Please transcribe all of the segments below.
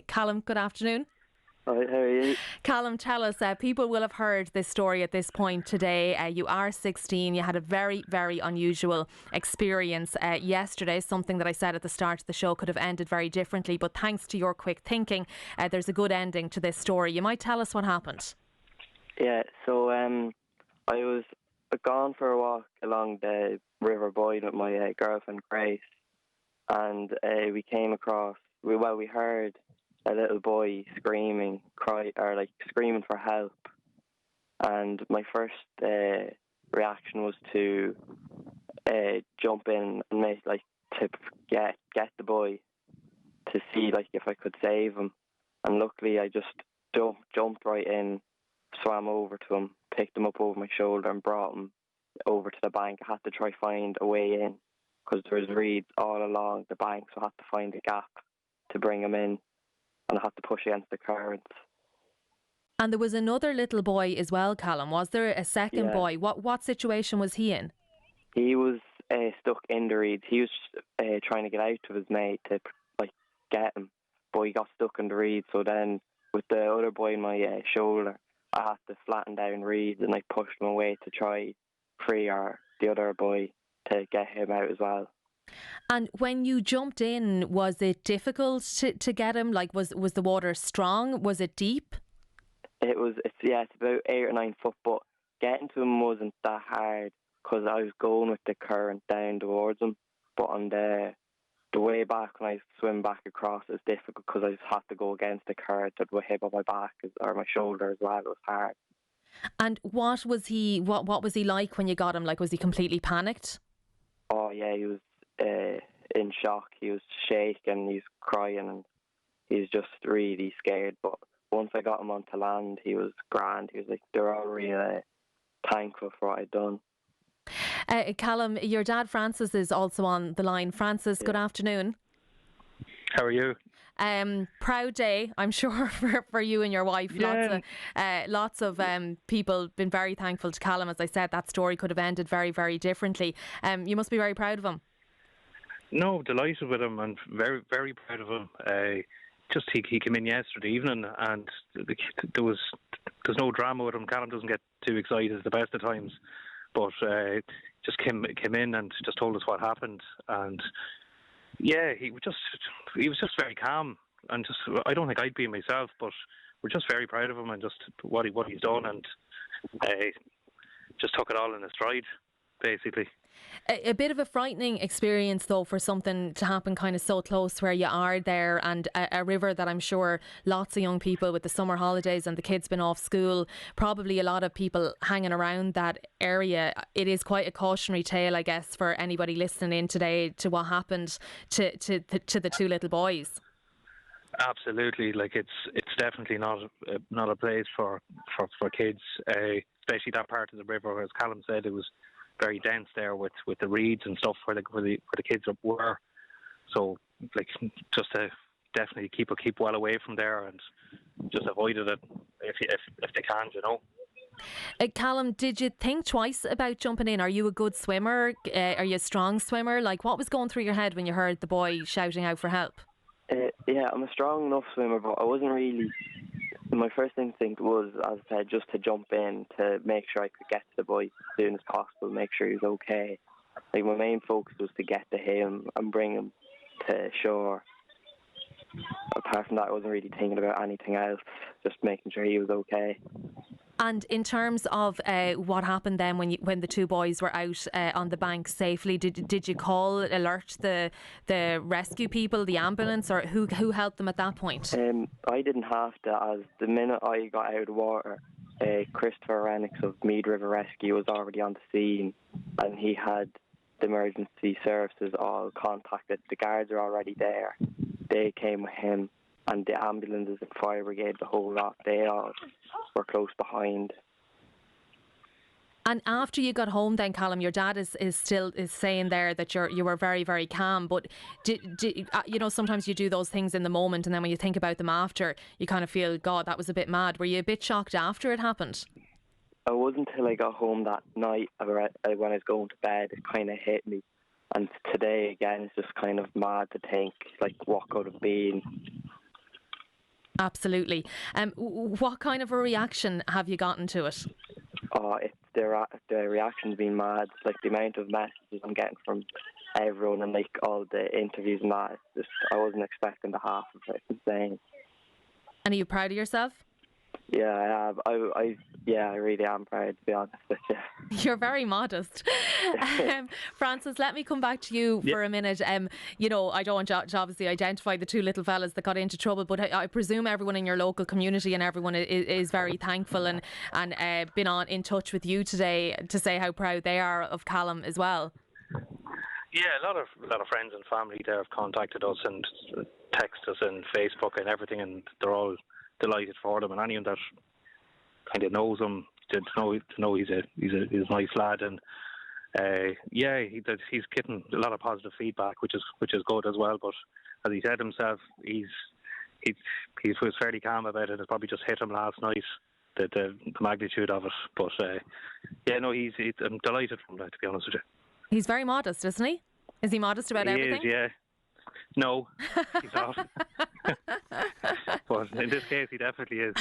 Callum, good afternoon. Hi, how are you? Callum, tell us, people will have heard this story at this point today. You are 16. You had a very, very unusual experience yesterday. Something that I said at the start of the show could have ended very differently, but thanks to your quick thinking, there's a good ending to this story. You might tell us what happened. Yeah, so I was gone for a walk along the River Boyne with my girlfriend Grace, and we came across, we heard a little boy screaming, screaming for help, and my first reaction was to jump in and to get the boy, to see if I could save him, and luckily I just jumped right in, swam over to him, picked him up over my shoulder and brought him over to the bank. I had to try find a way in because there was reeds all along the bank, so I had to find a gap to bring him in, and I had to push against the currents. And there was another little boy as well, Callum. Was there a second boy? What situation was he in? He was stuck in the reeds. He was trying to get out of his mate to get him, but he got stuck in the reeds. So then, with the other boy in my shoulder, I had to flatten down reeds and pushed him away to try free the other boy to get him out as well. And when you jumped in, was it difficult to get him? Was the water strong? Was it deep? It's about 8 or 9 foot, but getting to him wasn't that hard because I was going with the current down towards him. But on the way back, when I swim back across, it was difficult because I just had to go against the current that would hit on my back or my shoulder as well. It was hard. And what was he like when you got him? Was he completely panicked? Oh yeah, he was in shock. He was shaking, he's crying, and he's just really scared. But once I got him onto land, he was grand. He was they're all really thankful for what I'd done. Callum, your dad Francis is also on the line. Francis, Good afternoon. How are you? Proud day, I'm sure, for you and your wife. Yeah. Lots of people been very thankful to Callum. As I said, that story could have ended very, very differently. You must be very proud of him. No, delighted with him and very, very proud of him. He came in yesterday evening and there's no drama with him. Callum doesn't get too excited at the best of times, but just came in and just told us what happened. And yeah, he was just very calm, and I don't think I'd be myself, but we're just very proud of him and just what he's done, and just took it all in his stride, basically. A bit of a frightening experience, though, for something to happen kind of so close where you are there, and a river that I'm sure lots of young people with the summer holidays and the kids been off school, probably a lot of people hanging around that area. It is quite a cautionary tale, I guess, for anybody listening in today to what happened to the two little boys. Absolutely, it's definitely not a place for kids, especially that part of the river. As Callum said, it was very dense there with the reeds and stuff where the kids were. So just to definitely keep well away from there and just avoid it if they can, you know. Callum, did you think twice about jumping in? Are you a good swimmer? Are you a strong swimmer? What was going through your head when you heard the boy shouting out for help? Yeah, I'm a strong enough swimmer, but I wasn't really. My first instinct was, as I said, just to jump in to make sure I could get to the boy as soon as possible, make sure he was okay. My main focus was to get to him and bring him to shore. Apart from that, I wasn't really thinking about anything else, just making sure he was okay. And in terms of what happened then when the two boys were out on the bank safely, did you alert the rescue people, the ambulance, or who helped them at that point? I didn't have to, as the minute I got out of the water, Christopher Renix of Meath River Rescue was already on the scene, and he had the emergency services all contacted. The guards are already there. They came with him, and the ambulances and fire brigade, the whole lot, they all were close behind. And after you got home then, Callum, your dad is still saying there that you were very, very calm, but sometimes you do those things in the moment, and then when you think about them after, you kind of feel, God, that was a bit mad. Were you a bit shocked after it happened? It wasn't until I got home that night when I was going to bed, it kind of hit me. And today again, it's just kind of mad to think, what could have been. Absolutely. What kind of a reaction have you gotten to it? Oh, the reaction's been mad. Like the amount of messages I'm getting from everyone and like all the interviews and that. It's just, I wasn't expecting the half of it. It's insane. And are you proud of yourself? Yeah, I have. I really am proud, to be honest with you. You're very modest. Francis, let me come back to you for a minute. You know, I don't want to obviously identify the two little fellas that got into trouble, but I presume everyone in your local community and everyone is very thankful and been in touch with you today to say how proud they are of Callum as well. Yeah, a lot of friends and family there have contacted us and texted us and Facebook and everything, and they're all delighted for them. And anyone that kind of knows him to know he's a nice lad, and he's getting a lot of positive feedback, which is good as well. But as he said himself, he was fairly calm about it. It probably just hit him last night, the magnitude of it. But I'm delighted from that, to be honest with you. He's very modest, isn't he? Is he modest about everything? He is, yeah. No, he's not. But in this case, he definitely is.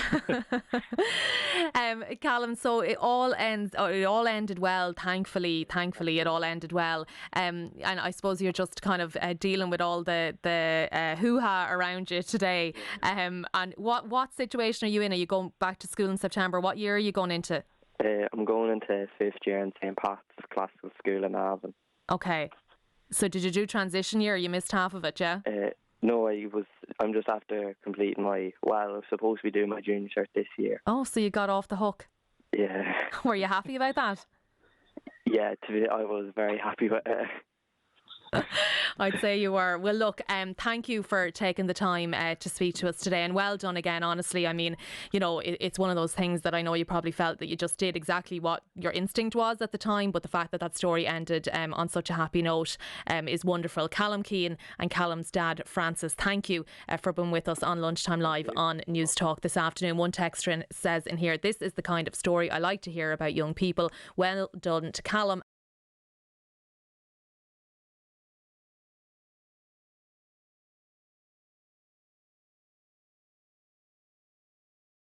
Callum, so it all ended well. Thankfully, it all ended well. And I suppose you're just kind of dealing with all the hoo-ha around you today. And what situation are you in? Are you going back to school in September? What year are you going into? I'm going into 5th year in St. Pat's Classical School in Navan. Okay. So did you do transition year? You missed half of it, yeah? No, I'm just after completing I was supposed to be doing my junior cert this year. Oh, so you got off the hook? Yeah. Were you happy about that? Yeah, I was very happy with it. I'd say you were. Well, look, thank you for taking the time to speak to us today, and well done again, honestly. I mean, you know, it's one of those things that I know you probably felt that you just did exactly what your instinct was at the time, but the fact that story ended on such a happy note is wonderful. Callum Keane and Callum's dad, Francis, thank you for being with us on Lunchtime Live on News Talk this afternoon. One texter says in here, this is the kind of story I like to hear about young people. Well done to Callum